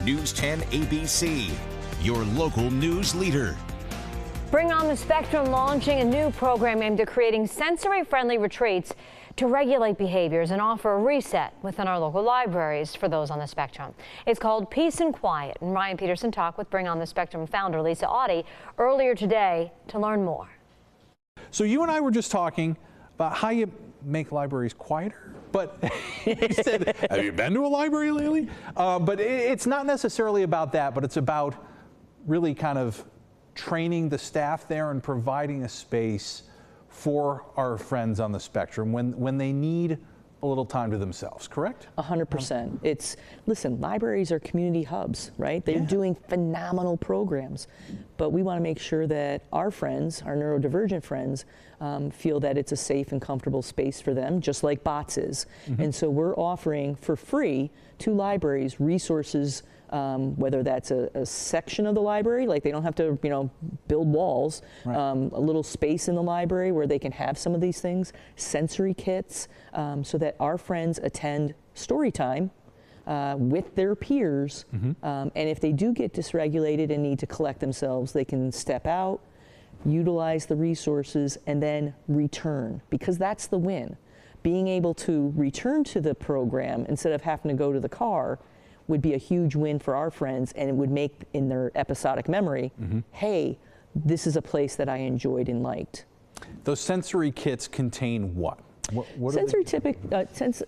News 10 ABC, your local news leader. Bring on the Spectrum launching a new program aimed at creating sensory-friendly retreats to regulate behaviors and offer a reset within our local libraries for those on the spectrum. It's called Peace and Quiet, and Ryan Peterson talked with Bring on the Spectrum founder Lisa Audi earlier today to learn more. So you and I were just talking about how you make libraries quieter, but you said, have you been to a library lately? But it's not necessarily about that, but it's about really kind of training the staff there and providing a space for our friends on the spectrum when they need a little time to themselves, correct? 100%. Listen, libraries are community hubs, right? They're doing phenomenal programs, but we want to make sure that our friends, our neurodivergent friends, feel that it's a safe and comfortable space for them, just like BOTS is. And so we're offering for free to libraries resources, whether that's a section of the library, like they don't have to, build walls, a little space in the library where they can have some of these things, sensory kits, so that our friends attend story time with their peers. And if they do get dysregulated and need to collect themselves, they can step out, utilize the resources, and then return, because that's the win. Being able to return to the program instead of having to go to the car would be a huge win for our friends, and it would make in their episodic memory, hey, this is a place that I enjoyed and liked. Those sensory kits contain what? What sensory fidgets,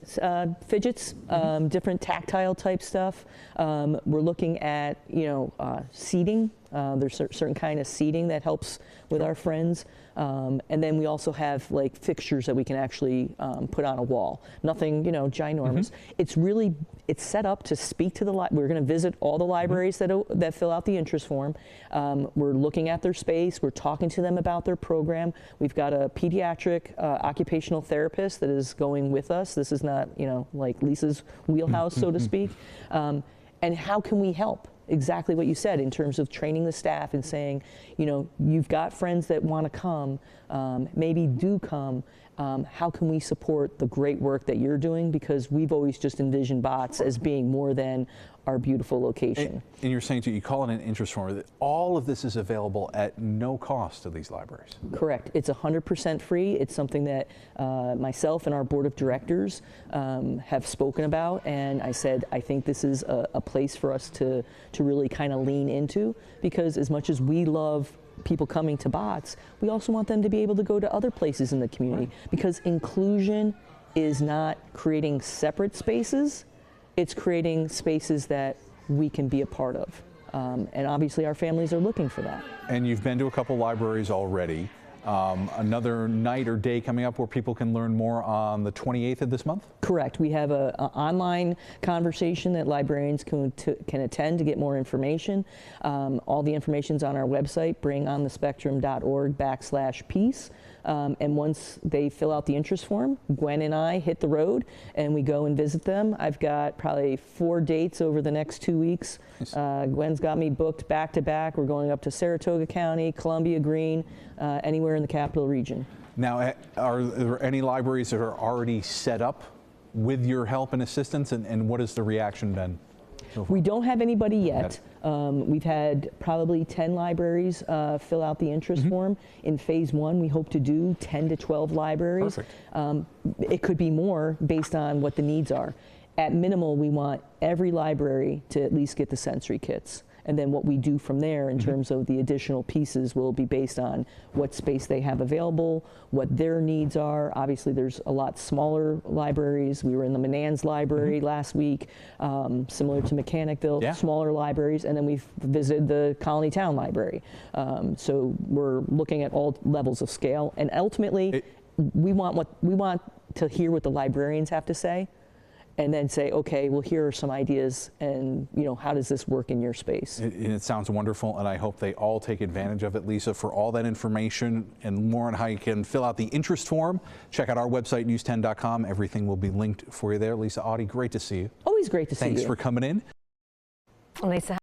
different tactile type stuff. We're looking at seating. There's certain kind of seating that helps with our friends, and then we also have like fixtures that we can actually put on a wall. Nothing ginormous. It's set up to speak to the we're going to visit all the libraries that fill out the interest form. We're looking at their space. We're talking to them about their program. We've got a pediatric occupational therapist that is going with us. This is not like Lisa's wheelhouse, so to speak. And how can we help? Exactly what you said in terms of training the staff and saying, you've got friends that want to come, maybe do come. How can we support the great work that you're doing? Because we've always just envisioned BOTS as being more than our beautiful location. And you're saying you call it an interest form, that all of this is available at no cost to these libraries? Correct. It's 100% free. It's something that myself and our board of directors have spoken about, and I said I think this is a place for us to really kind of lean into, because as much as we love people coming to BOTS, we also want them to be able to go to other places in the community, because inclusion is not creating separate spaces, it's creating spaces that we can be a part of. And obviously our families are looking for that. And you've been to a couple libraries already. Another night or day coming up where people can learn more on the 28th of this month? Correct. We have an online conversation that librarians can attend to get more information. All the information's on our website, bringonthespectrum.org/peace. And once they fill out the interest form, Gwen and I hit the road and we go and visit them. I've got probably 4 dates over the next 2 weeks. Gwen's got me booked back to back. We're going up to Saratoga County, Columbia Green, anywhere in the capital region. Now, are there any libraries that are already set up with your help and assistance, and what has the reaction been? We don't have anybody yet. We've had probably 10 libraries fill out the interest form. In phase 1, we hope to do 10 to 12 libraries. Perfect. It could be more based on what the needs are. At minimal, we want every library to at least get the sensory kits. And then what we do from there in terms of the additional pieces will be based on what space they have available, what their needs are. Obviously, there's a lot smaller libraries. We were in the Menands Library last week, similar to Mechanicville, smaller libraries, and then we've visited the Colony Town Library. So we're looking at all levels of scale, and ultimately, we want to hear what the librarians have to say, and then say, okay, well, here are some ideas, and how does this work in your space? It sounds wonderful, and I hope they all take advantage of it. Lisa, for all that information and more on how you can fill out the interest form, check out our website, news10.com. Everything will be linked for you there. Lisa Audi, great to see you. Always great to see you. Thanks for coming in. Lisa.